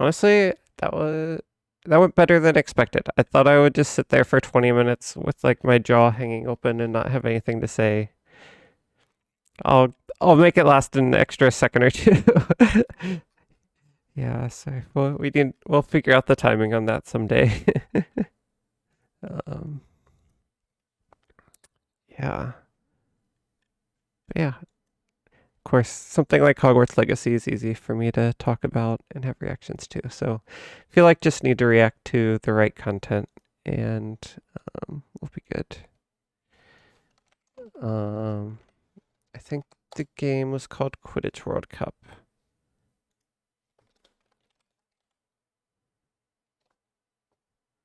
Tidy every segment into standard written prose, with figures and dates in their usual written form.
Honestly, that went better than expected. I thought I would just sit there for 20 minutes with like my jaw hanging open and not have anything to say. I'll make it last an extra second or two. Yeah, so we'll figure out the timing on that someday. um, yeah, yeah. Of course, something like Hogwarts Legacy is easy for me to talk about and have reactions to. So I feel like just need to react to the right content and we'll be good. Um, I think the game was called Quidditch World Cup.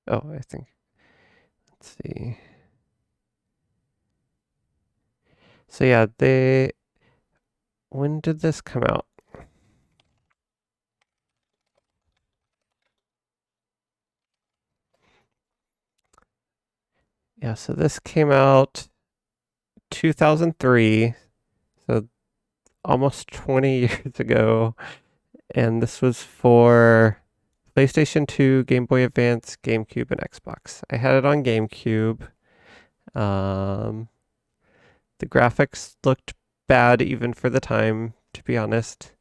Oh, I think. Let's see. So yeah, they. When did this come out? Yeah, so this came out 2003, so almost 20 years ago, and this was for PlayStation 2, Game Boy Advance, GameCube, and Xbox. I had it on GameCube. Um, the graphics looked bad even for the time, to be honest.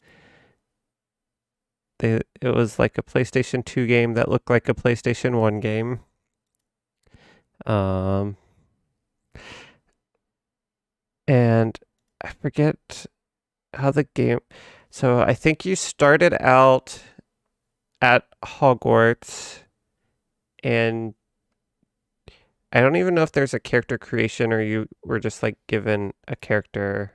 It was like a PlayStation 2 game that looked like a PlayStation 1 game. Um, and I forget how the game. So I think you started out at Hogwarts, and I don't even know if there's a character creation or you were just like given a character.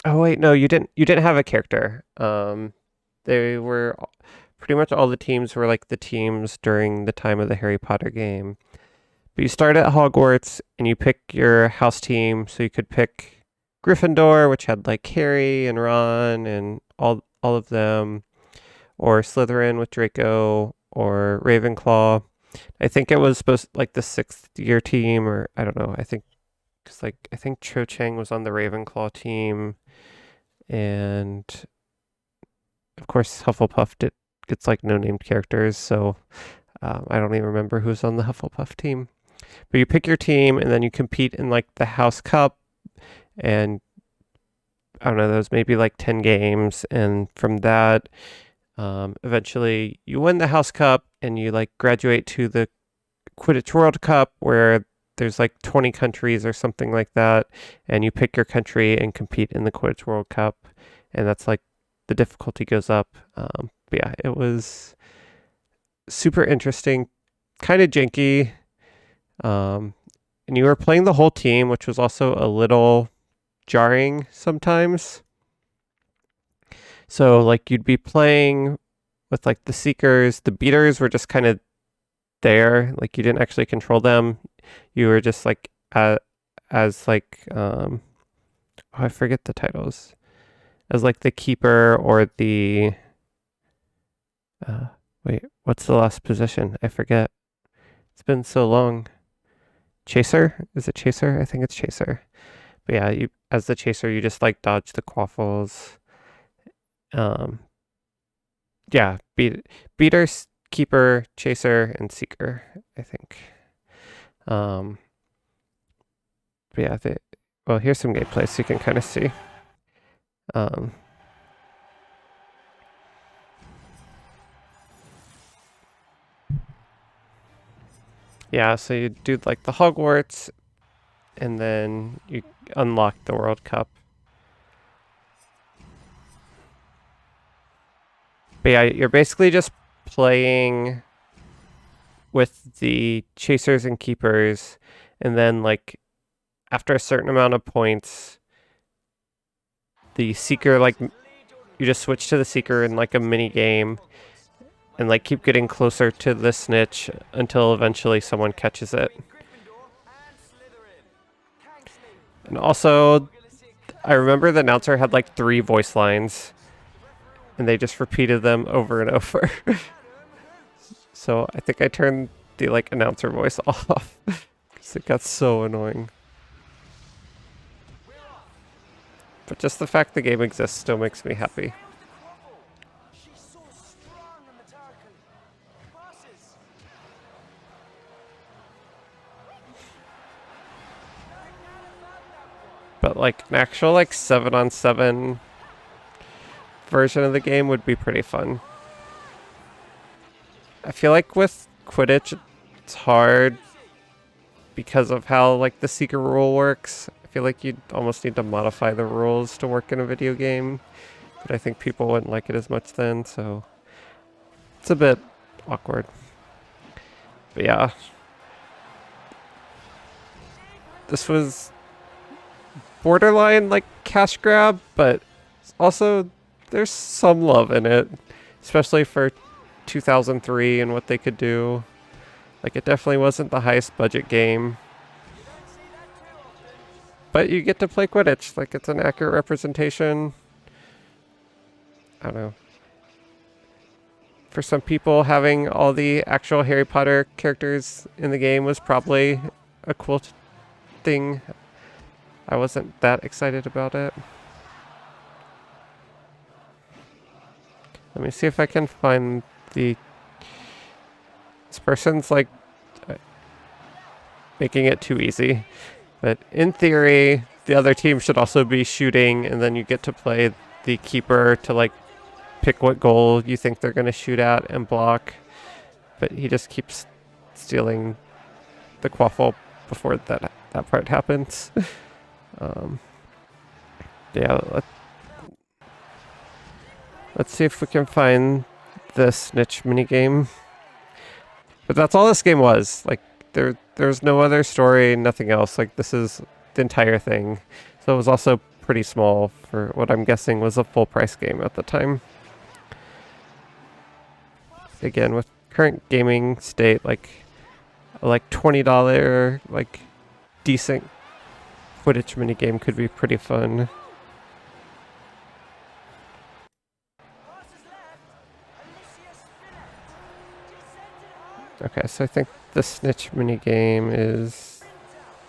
Oh wait, no, you didn't. You didn't have a character. They were pretty much all the teams were like the teams during the time of the Harry Potter game. But you start at Hogwarts and you pick your house team, so you could pick Gryffindor, which had like Harry and Ron and all of them, or Slytherin with Draco, or Ravenclaw. I think it was supposed like the sixth year team, or I don't know. I think because like I think Cho Chang was on the Ravenclaw team, and of course Hufflepuff gets like no named characters, so I don't even remember who's on the Hufflepuff team. But you pick your team, and then you compete in like the House Cup, and I don't know, those maybe like 10 games, and from that, eventually you win the House Cup, and you like graduate to the Quidditch World Cup, where there's like 20 countries or something like that, and you pick your country and compete in the Quidditch World Cup, and that's like the difficulty goes up. But yeah, it was super interesting, kind of janky. And you were playing the whole team, which was also a little jarring sometimes. So like you'd be playing with like the seekers, the beaters were just kind of there, like you didn't actually control them. You were just like as like oh, I forget the titles. As like the keeper or the wait, what's the last position? I forget. It's been so long. Chaser? Is it Chaser? I think it's Chaser. But yeah, you as the chaser, you just like dodge the quaffles. Um, yeah, beater, keeper, chaser, and seeker. I think. Um, but yeah, well, here's some gameplay so you can kind of see. Um, yeah, so you do like the Hogwarts, and then you unlock the World Cup. But yeah, you're basically just playing with the chasers and keepers, and then like after a certain amount of points, the seeker like you just switch to the seeker in like a mini game, and like keep getting closer to the snitch until eventually someone catches it. And also, I remember the announcer had like 3 voice lines, and they just repeated them over and over. So I think I turned the like announcer voice off because it got so annoying. But just the fact the game exists still makes me happy. But like an actual like 7-on-7 version of the game would be pretty fun. I feel like with Quidditch, it's hard because of how like the secret rule works. I feel like you'd almost need to modify the rules to work in a video game, but I think people wouldn't like it as much then, so it's a bit awkward. But yeah, this was borderline like cash grab, but also there's some love in it, especially for 2003 and what they could do. Like, it definitely wasn't the highest budget game, but you get to play Quidditch. Like, it's an accurate representation. I don't know. For some people, having all the actual Harry Potter characters in the game was probably a cool thing. I wasn't that excited about it. Let me see if I can find the... This person's like making it too easy. But in theory, the other team should also be shooting, and then you get to play the keeper to like pick what goal you think they're going to shoot at and block. But he just keeps stealing the quaffle before that part happens. Yeah, let's see if we can find the snitch minigame. But that's all this game was. Like, there's no other story, nothing else. Like, this is the entire thing. So it was also pretty small for what I'm guessing was a full price game at the time. Again, with current gaming state, like $20 like decent Quidditch minigame could be pretty fun. Okay, so I think the snitch minigame is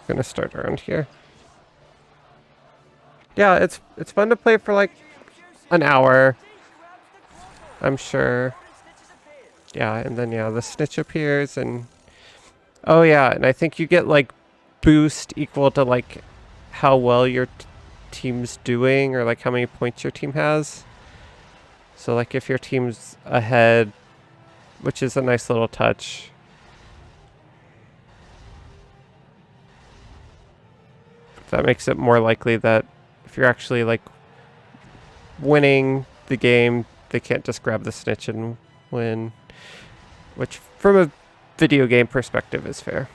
gonna start around here. Yeah, it's fun to play for like an hour, I'm sure. Yeah, and then yeah, the snitch appears and oh yeah, and I think you get like boost equal to like how well your team's doing or like how many points your team has. So like if your team's ahead, which is a nice little touch. That makes it more likely that if you're actually like winning the game, they can't just grab the snitch and win, which from a video game perspective is fair.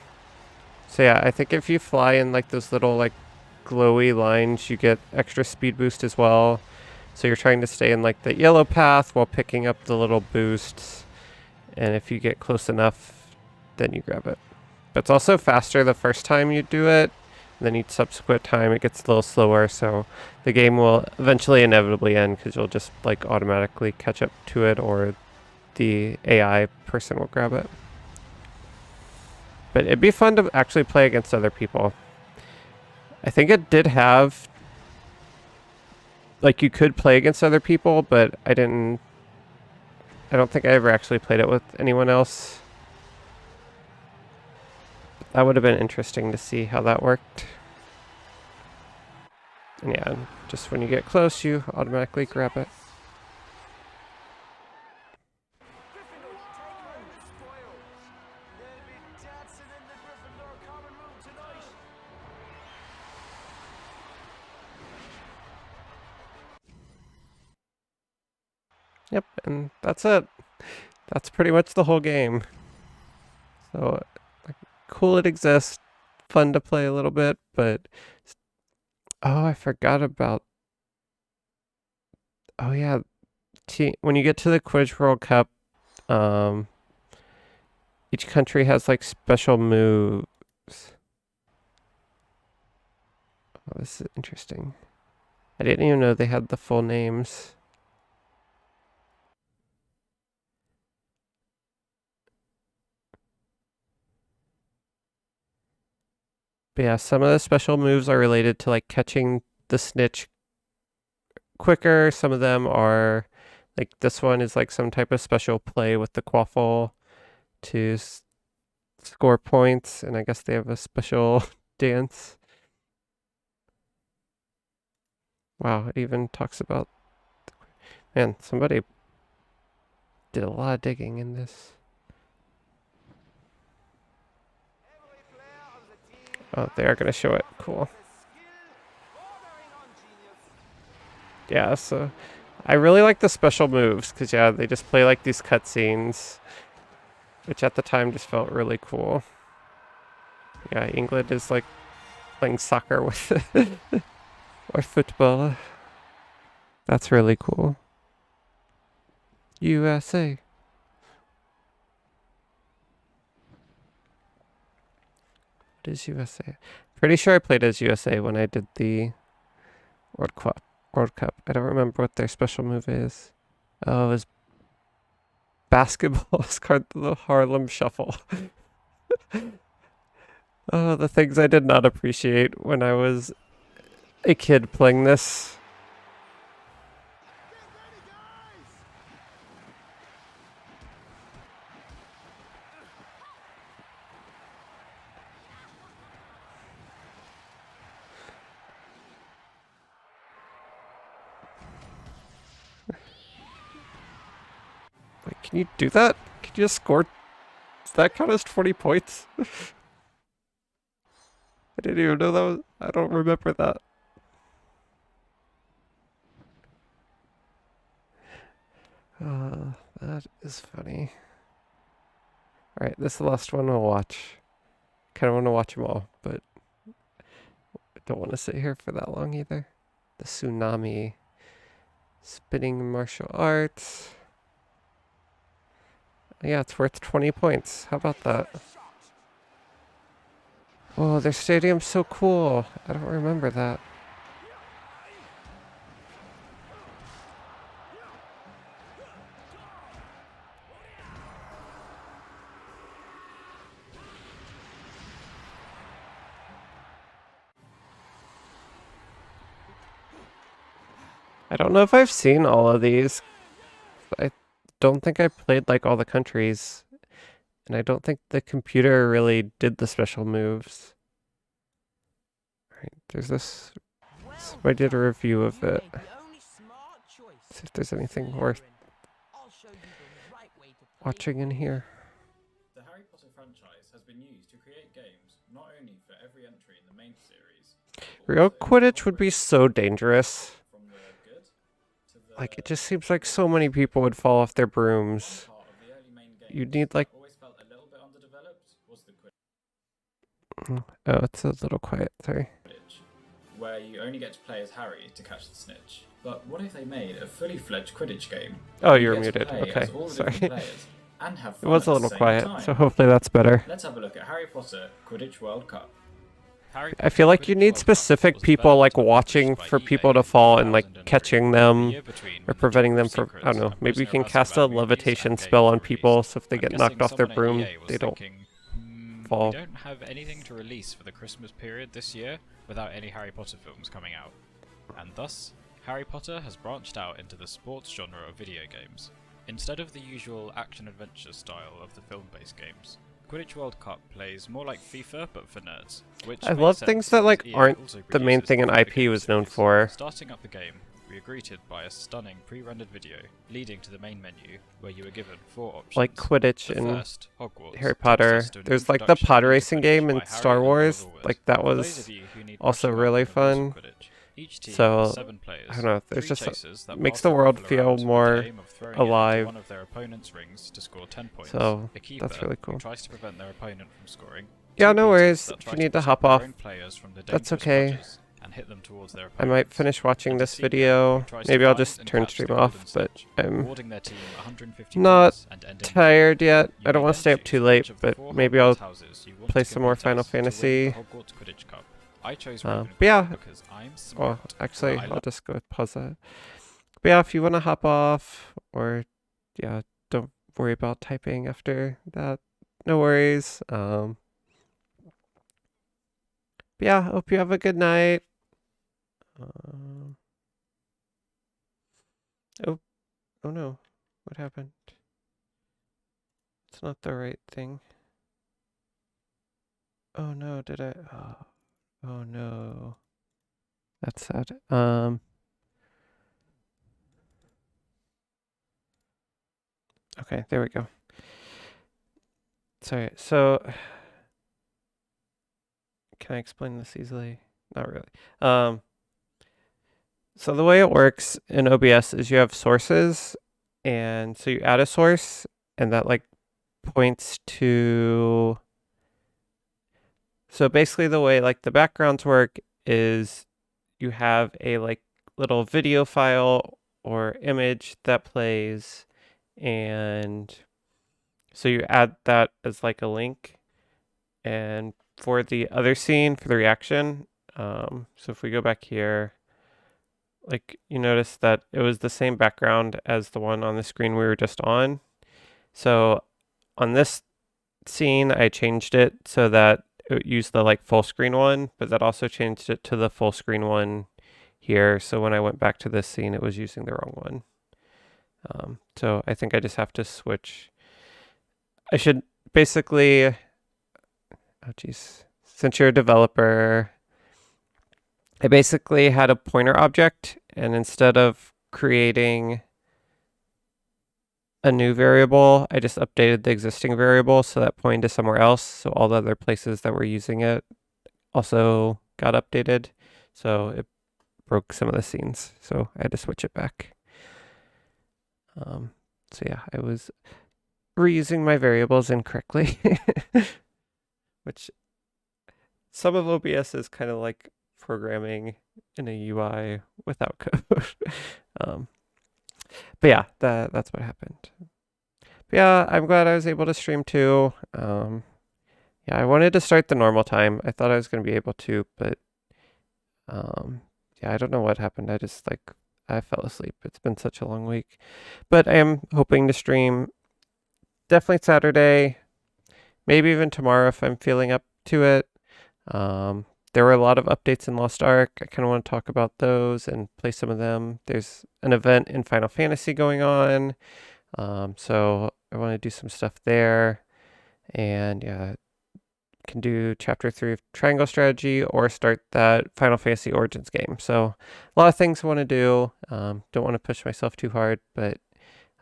So yeah, I think if you fly in like those little like glowy lines, you get extra speed boost as well. So you're trying to stay in like the yellow path while picking up the little boosts. And if you get close enough, then you grab it. But it's also faster the first time you do it. Then each subsequent time it gets a little slower, so the game will eventually inevitably end because you'll just like automatically catch up to it, or the AI person will grab it. But it'd be fun to actually play against other people. I think it did have like you could play against other people, but I don't think I ever actually played it with anyone else. That would have been interesting to see how that worked. And yeah, just when you get close, you automatically grab it. Yep, and that's it. That's pretty much the whole game. So, like, cool it exists, fun to play a little bit, but oh, I forgot about. Oh yeah, when you get to the Quidditch World Cup, um, each country has like special moves. Oh, this is interesting. I didn't even know they had the full names. But yeah, some of the special moves are related to like catching the snitch quicker. Some of them are like this one is like some type of special play with the quaffle to score points, and I guess they have a special dance. Wow, it even talks about... Man, somebody did a lot of digging in this. Oh, they are going to show it. Cool. Yeah, so I really like the special moves because, yeah, they just play like these cutscenes, which at the time just felt really cool. Yeah, England is like playing soccer with or football. That's really cool. USA. What is USA? Pretty sure I played as USA when I did the World Cup. World Cup. I don't remember what their special move is. Oh, it was basketball. It's called the Harlem Shuffle. Oh, the things I did not appreciate when I was a kid playing this. Wait, can you do that? Can you just score? Does that count as 20 points? I didn't even know that was... I don't remember that. That is funny. Alright, this is the last one I'll watch. Kind of want to watch them all, but I don't want to sit here for that long either. The tsunami. Spinning martial arts. Yeah, it's worth 20 points. How about that? Oh, their stadium's so cool. I don't remember that. I don't know if I've seen all of these. I don't think I played like all the countries. And I don't think the computer really did the special moves. Alright, there's this. So I did a review of it. See if there's anything worth watching in here. The Harry Potter franchise has been used to create games not only for every entry in the main series. Real Quidditch would be so dangerous. Like, it just seems like so many people would fall off their brooms. You'd need like... Oh, it's a little quiet, sorry. Where you only get to play as Harry to catch the snitch. But what if they made a fully fledged Quidditch game? Oh, you're muted. Okay, sorry. And have it was a little quiet, so hopefully that's better. Let's have a look at Harry Potter Quidditch World Cup. I feel like you need specific people like watching for people to fall and like catching them or preventing them from, I don't know, maybe you can cast a levitation spell on people so if they get knocked off their broom, they don't fall. We don't have anything to release for the Christmas period this year without any Harry Potter films coming out. And thus, Harry Potter has branched out into the sports genre of video games. Instead of the usual action-adventure style of the film-based games, Quidditch World Cup plays more like FIFA but for nerds. Which I love things that like aren't the main thing an IP was known for. Starting up the game, we are greeted by a stunning pre-rendered video leading to the main menu where you are given 4 options. Like Quidditch and Hogwarts, Harry Potter. There's like the pod racing game in Star Wars. Like that was also really fun. So, I don't know, there's just makes the world feel more alive. One of their opponent's rings to score 10 points. So, a keeper that's really cool. who tries to prevent their opponent from scoring. Yeah, no worries. If you need to hop off, that's okay. And hit them towards their I might finish watching this video. Maybe I'll just turn stream off, but I'm not tired yet. I don't want to stay up too late, but maybe I'll play some more Final Fantasy. But yeah, well, actually, I'll just go pause that. But yeah, if you want to hop off, or yeah, don't worry about typing after that, no worries. But yeah, hope you have a good night. Oh no, what happened? It's not the right thing. Oh no, did I? Oh no. That's sad. Okay, there we go. Sorry. So, can I explain this easily? Not really. Um, so the way it works in OBS is you have sources, and so you add a source, and that like points to. So basically, the way like the backgrounds work is you have a like little video file or image that plays, and so you add that as like a link. And for the other scene, for the reaction, so if we go back here, like you notice that it was the same background as the one on the screen we were just on. So on this scene, I changed it so that it used the like full screen one, but that also changed it to the full screen one here. So when I went back to this scene, it was using the wrong one. So I think I just have to switch. I should basically, oh geez, since you're a developer, I basically had a pointer object, and instead of creating a new variable, I just updated the existing variable so that pointed to somewhere else. So all the other places that were using it also got updated. So it broke some of the scenes. So I had to switch it back. So yeah, I was reusing my variables incorrectly, which some of OBS is kind of like programming in a UI without code. um, but yeah, that's what happened. But yeah, I'm glad I was able to stream too. Yeah, I wanted to start the normal time. I thought I was going to be able to, but yeah, I don't know what happened. I fell asleep. It's been such a long week. But I am hoping to stream definitely Saturday, maybe even tomorrow if I'm feeling up to it. There were a lot of updates in Lost Ark. I kind of want to talk about those and play some of them. There's an event in Final Fantasy going on. So I want to do some stuff there. And yeah, can do chapter 3 of Triangle Strategy or start that Final Fantasy Origins game. So a lot of things I want to do. Don't want to push myself too hard, but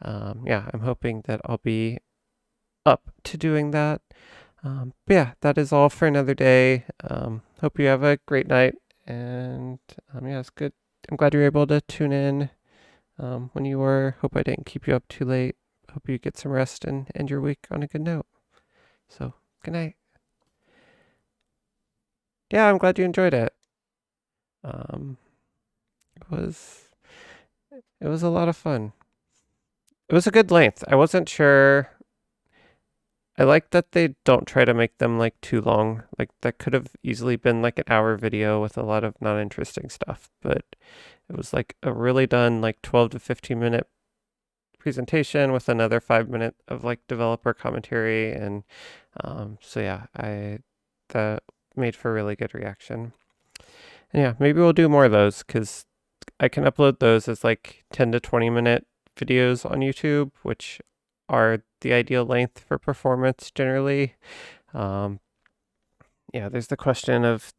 yeah, I'm hoping that I'll be up to doing that. But yeah, that is all for another day. Hope you have a great night. And yeah, it's good. I'm glad you were able to tune in when you were. Hope I didn't keep you up too late. Hope you get some rest and end your week on a good note. So, good night. Yeah, I'm glad you enjoyed it. Um, it was it was a lot of fun. It was a good length. I wasn't sure. I like that they don't try to make them like too long. Like that could have easily been like an hour video with a lot of not interesting stuff, but it was like a really done like 12 to 15-minute presentation with another 5 minute of like developer commentary, and so yeah, I that made for a really good reaction. And yeah, maybe we'll do more of those because I can upload those as like 10 to 20-minute videos on YouTube, which are the ideal length for performance generally. Yeah, there's the question of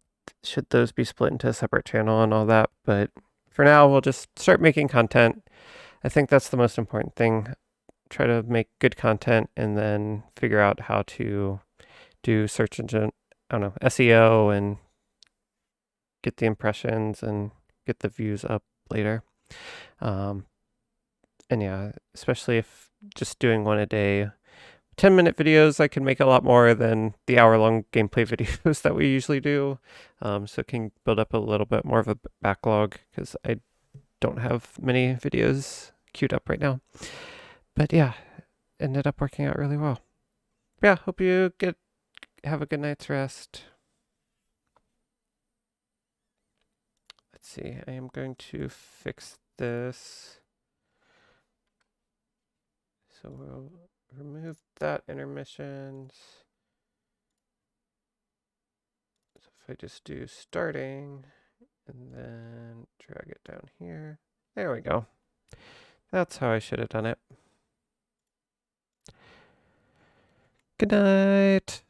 should those be split into a separate channel and all that, but for now, we'll just start making content. I think that's the most important thing. Try to make good content and then figure out how to do search engine, I don't know, SEO and get the impressions and get the views up later. And yeah, especially if just doing one a day, 10-minute videos, I can make a lot more than the hour-long gameplay videos that we usually do. So it can build up a little bit more of a backlog because I don't have many videos queued up right now. But yeah, ended up working out really well. Yeah, hope you have a good night's rest. Let's see, I am going to fix this. So we'll remove that intermissions. So if I just do starting and then drag it down here. There we go. That's how I should have done it. Good night.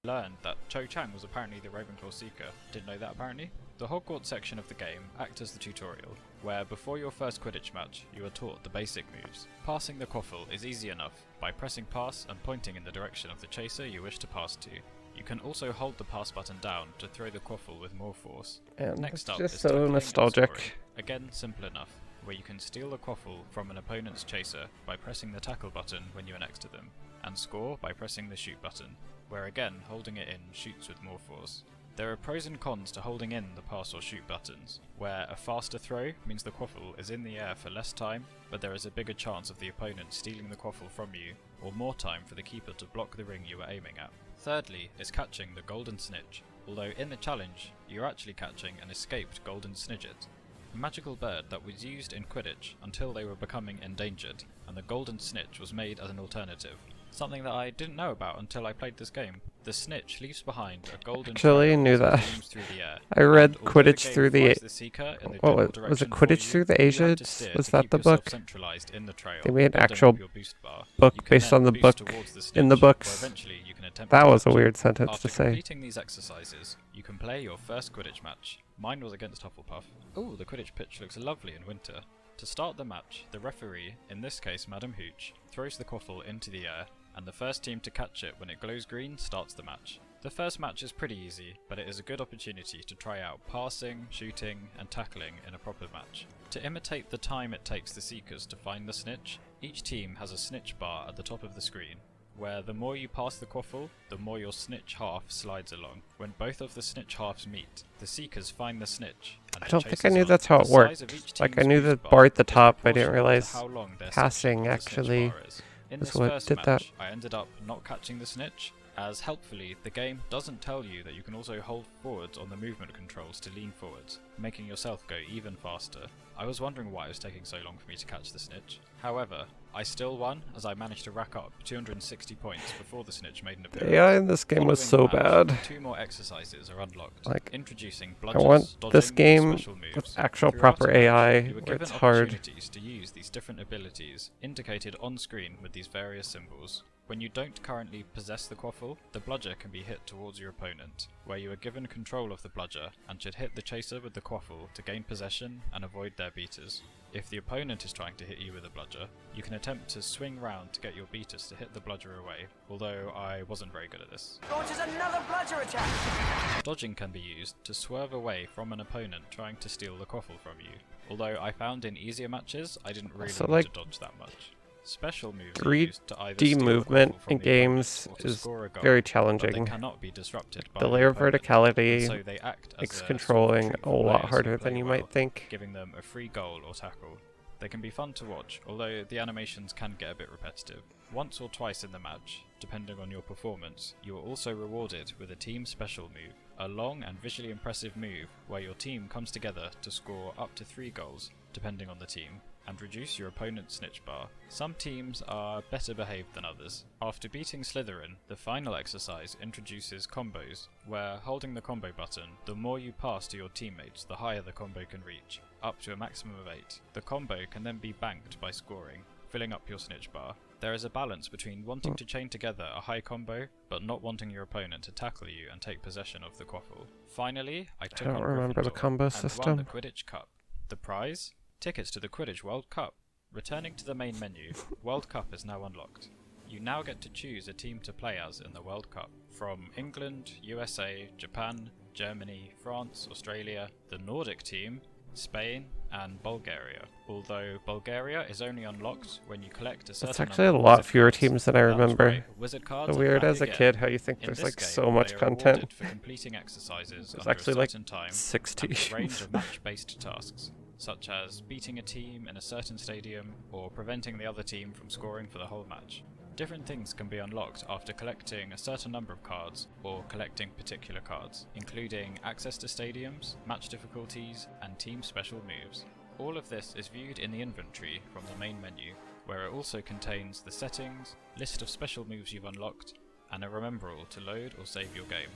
learned that Cho Chang was apparently the Ravenclaw Seeker. Didn't know that apparently. The Hogwarts section of the game acts as the tutorial, where before your first Quidditch match, you are taught the basic moves. Passing the quaffle is easy enough by pressing pass and pointing in the direction of the chaser you wish to pass to. You can also hold the pass button down to throw the quaffle with more force. And Next it's up just is so tackling and nostalgic. scoring. Again, simple enough, where you can steal the quaffle from an opponent's chaser by pressing the tackle button when you are next to them, and score by pressing the shoot button, where again holding it in shoots with more force. There are pros and cons to holding in the pass or shoot buttons, where a faster throw means the quaffle is in the air for less time, but there is a bigger chance of the opponent stealing the quaffle from you, or more time for the keeper to block the ring you are aiming at. Thirdly is catching the golden snitch, although in the challenge you're actually catching an escaped golden snidget, a magical bird that was used in Quidditch until they were becoming endangered, and the golden snitch was made as an alternative. Something that I didn't know about until I played this game. The snitch leaves behind a golden Actually, trail knew that that. zooms through the air. I read And although the Quidditch game through the. flies the seeker in the What general was it? direction for Quidditch you, through the you have to Asians? steer Was to that keep the yourself book? centralized in the trail, They made an building actual up your boost bar. book You can based then on the boost book towards the in the snitch, where books. eventually you can attempt That to was a catch it. weird sentence After to say. completing these exercises, you can play your first Quidditch match. Mine was against Hufflepuff. Ooh, the Quidditch pitch looks lovely in winter. To start the match, the referee, in this case Madam Hooch, throws the quaffle into the air, and the first team to catch it when it glows green starts the match. The first match is pretty easy, but it is a good opportunity to try out passing, shooting, and tackling in a proper match. To imitate the time it takes the Seekers to find the snitch, each team has a snitch bar at the top of the screen, where the more you pass the quaffle, the more your snitch half slides along. When both of the snitch halves meet, the Seekers find the snitch, and I the don't think I chasers knew run. that's how The it size of worked. each Like I team's knew boost the bar bar at the is top, I didn't proportional to realize how long their passing section of the snitch actually bar is. In is this what first did match, that. I ended up not catching the snitch, as helpfully the game doesn't tell you that you can also hold forwards on the movement controls to lean forwards, making yourself go even faster. I was wondering why it was taking so long for me to catch the snitch. However, I still won, as I managed to rack up 260 points before the snitch made an appearance. The AI in this game was so Following the match, bad. 2 more exercises are unlocked, Like, introducing I bludgers, want dodging, this game and special moves. with actual Throughout proper the match, AI, you were where given it's hard. opportunities to use these different abilities, indicated on screen with these various symbols. When you don't currently possess the quaffle, the bludger can be hit towards your opponent, where you are given control of the bludger and should hit the chaser with the quaffle to gain possession and avoid their beaters. If the opponent is trying to hit you with a bludger, you can attempt to swing round to get your beaters to hit the bludger away, although I wasn't very good at this. Launches another bludger attack! Dodging can be used to swerve away from an opponent trying to steal the quaffle from you, although I found in easier matches I didn't really So, need like, to dodge that much. Special moves are 3D used to either steal the movement quaffle from in the games opponent or to is score a goal, very but they challenging. cannot be disrupted by The the layer of opponent, verticality and so they act as makes a sort of controlling treat a for lot players who harder play than you well, might think. giving them a free goal or tackle. They can be fun to watch, although the animations can get a bit repetitive. Once or twice in the match, depending on your performance, you are also rewarded with a team special move, a long and visually impressive move where your team comes together to score up to 3 goals, depending on the team, and reduce your opponent's snitch bar. Some teams are better behaved than others. After beating Slytherin, the final exercise introduces combos, where holding the combo button, the more you pass to your teammates, the higher the combo can reach, up to a maximum of 8. The combo can then be banked by scoring, filling up your snitch bar. There is a balance between wanting to chain together a high combo, but not wanting your opponent to tackle you and take possession of the quaffle. Finally, I took don't on remember the Gryffindor combo and won system. the Quidditch Cup. The prize? Tickets to the Quidditch World Cup. Returning to the main menu, World Cup is now unlocked. You now get to choose a team to play as in the World Cup, from England, USA, Japan, Germany, France, Australia, the Nordic team, Spain, and Bulgaria. Although Bulgaria is only unlocked when you collect a certain It's actually a number of lot wizard fewer cards. teams than I That's remember. right, wizard cards So are weird back as a again. kid how you think In there's this like game, so much they are content. rewarded for completing exercises There's under actually a like certain time 6 and a range teams. of match-based tasks, such as beating a team in a certain stadium or preventing the other team from scoring for the whole match. Different things can be unlocked after collecting a certain number of cards or collecting particular cards, including access to stadiums, match difficulties, and team special moves. All of this is viewed in the inventory from the main menu, where it also contains the settings, list of special moves you've unlocked, and a rememberall to load or save your game.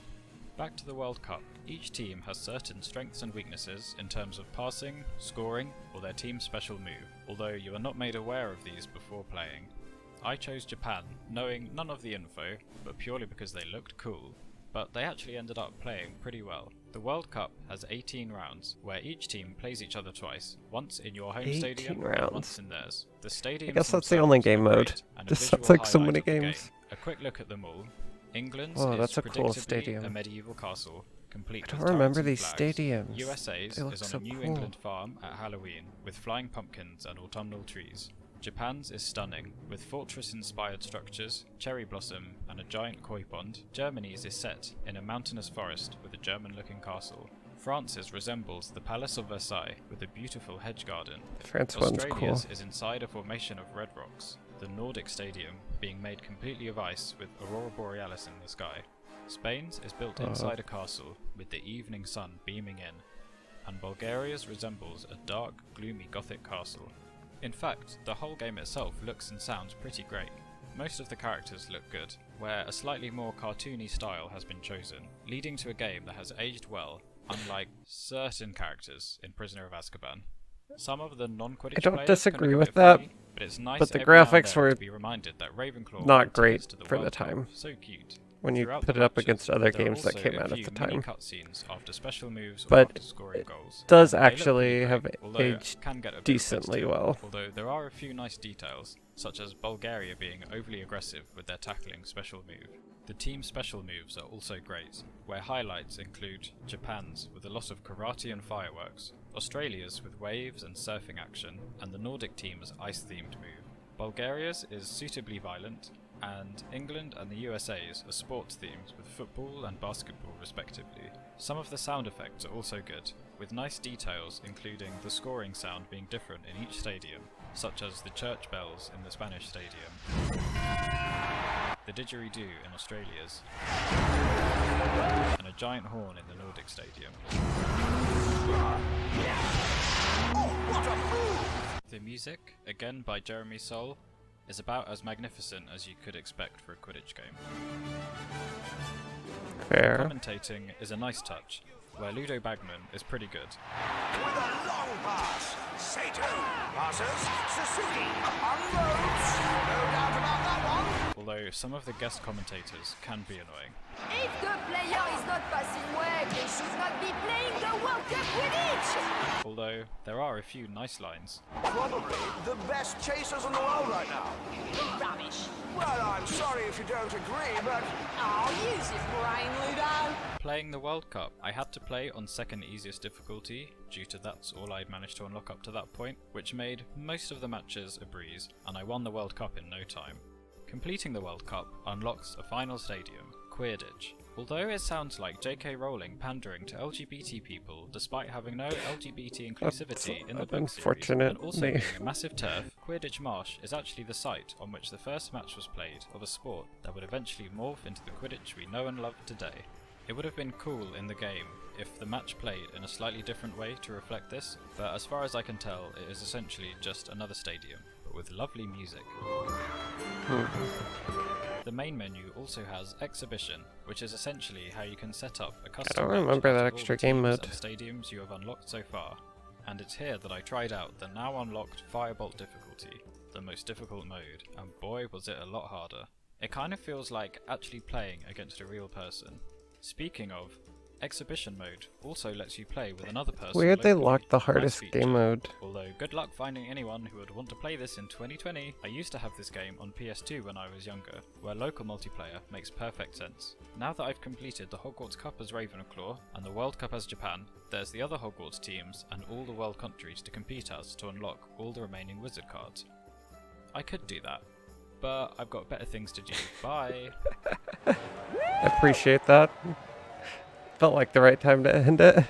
Back to the World Cup. Each team has certain strengths and weaknesses in terms of passing, scoring, or their team's special move, although you are not made aware of these before playing. I chose Japan, knowing none of the info, but purely because they looked cool. but they actually ended up playing pretty well. The World Cup has 18 rounds, where each team plays each other twice, once in your home 18 stadium rounds. and once in theirs. The stadiums I guess that's the only game mode. Just sounds like so many games. A quick look at them all. England's Oh, is that's a cool predictably stadium. a medieval castle, complete I with don't remember turrets these and flags. stadiums. USA's They look is on so a New cool. England farm at Halloween, with flying pumpkins and autumnal trees. Japan's is stunning, with fortress-inspired structures, cherry blossom, and a giant koi pond. Germany's is set in a mountainous forest with a German-looking castle. France's resembles the Palace of Versailles with a beautiful hedge garden. France one's cool. Australia's is inside a formation of red rocks, the Nordic Stadium being made completely of ice with Aurora Borealis in the sky. Spain's is built inside a castle with the evening sun beaming in, and Bulgaria's resembles a dark, gloomy Gothic castle. In fact, the whole game itself looks and sounds pretty great. Most of the characters look good, where a slightly more cartoony style has been chosen, leading to a game that has aged well, unlike certain characters in Prisoner of Azkaban. Some of the non-Quidditch I don't players disagree can look with a bit that, funny, but it's nice but the every now and graphics then were to be reminded that Ravenclaw not brought great tears to for the World Cup. time. So cute. when you Throughout put the it up matches, against other there are games that also came a out at few the mini time. cutscenes after special moves or But after scoring goals. Does They look actually pretty have great, although aged can get a bit decently repetitive, well. Although there are a few nice details, such as Bulgaria being overly aggressive with their tackling special move. The team special moves are also great, where highlights include Japan's with a lot of karate and fireworks, Australia's with waves and surfing action, and the Nordic team's ice-themed move. Bulgaria's is suitably violent, and England and the USA's are sports themes with football and basketball respectively. Some of the sound effects are also good, with nice details including the scoring sound being different in each stadium, such as the church bells in the Spanish stadium, the didgeridoo in Australia's, and a giant horn in the Nordic stadium. The music, again by Jeremy Soule, is about as magnificent as you could expect for a Quidditch game. Fair. Commentating is a nice touch, where Ludo Bagman is pretty good. With a long pass, Sato passes Suzuki unloads. No doubt about that one. Although some of the guest commentators can be annoying. If the player is not passing well, they should not be playing the World Cup Quidditch! Although there are a few nice lines. Probably the best chasers in the world right now. Rubbish. Well, I'm sorry if you don't agree, but Oh, use your brain, Ludo! Playing the World Cup, I had to play on second easiest difficulty, due to that's all I'd managed to unlock up to that point, which made most of the matches a breeze, and I won the World Cup in no time. Completing the World Cup unlocks a final stadium, Quidditch. Although it sounds like J.K. Rowling pandering to LGBT people despite having no LGBT inclusivity in the book series, and also being a massive turf, Quidditch Marsh is actually the site on which the first match was played of a sport that would eventually morph into the Quidditch we know and love today. It would have been cool in the game if the match played in a slightly different way to reflect this, but as far as I can tell it is essentially just another stadium, but with lovely music. The main menu also has Exhibition, which is essentially how you can set up a custom don't match remember that out of all extra the game teams mode. and stadiums you have unlocked so far, and it's here that I tried out the now unlocked Firebolt difficulty, the most difficult mode, and boy was it a lot harder. It kind of feels like actually playing against a real person. Speaking of, Exhibition mode also lets you play with another person. Weird they locally. locked the Nice hardest feature. game mode. Although good luck finding anyone who would want to play this in 2020. I used to have this game on PS2 when I was younger, where local multiplayer makes perfect sense. Now that I've completed the Hogwarts Cup as Ravenclaw and the World Cup as Japan, there's the other Hogwarts teams and all the world countries to compete as to unlock all the remaining wizard cards. I could do that, but I've got better things to do. Bye! I appreciate that. Felt like the right time to end it.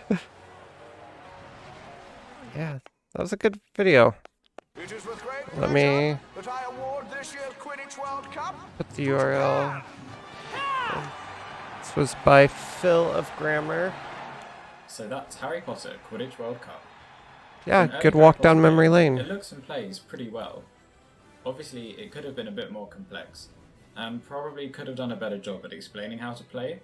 Yeah, that was a good video. it is with great Let pleasure me that I award this year's Quidditch World Cup. put the URL. This was by Phil of Grammar. So that's Harry Potter Quidditch World Cup. Yeah, An early good Harry walk Potter down memory game, lane. It looks and plays pretty well. Obviously, it could have been a bit more complex, and probably could have done a better job at explaining how to play.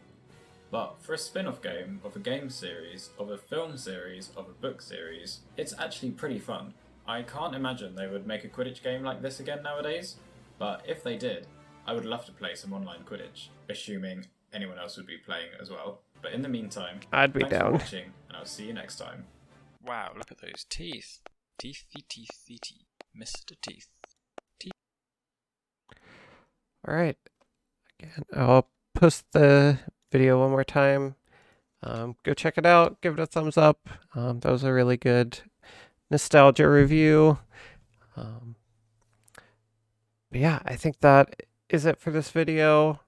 But for a spin-off game, of a game series, of a film series, of a book series, it's actually pretty fun. I can't imagine they would make a Quidditch game like this again nowadays, but if they did, I would love to play some online Quidditch, assuming anyone else would be playing it as well. But in the meantime, I'd be thanks down. for watching, and I'll see you next time. Wow, look at those teeth. Teethy. Mr. Teeth. All right. Again, I'll post the video one more time. Go check it out. Give it a thumbs up. That was a really good nostalgia review. But yeah, I think that is it for this video.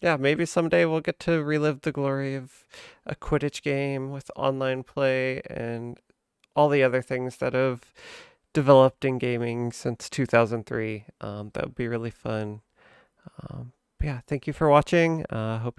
Yeah, maybe someday we'll get to relive the glory of a Quidditch game with online play and all the other things that have developed in gaming since 2003. That would be really fun. But yeah, thank you for watching. Hope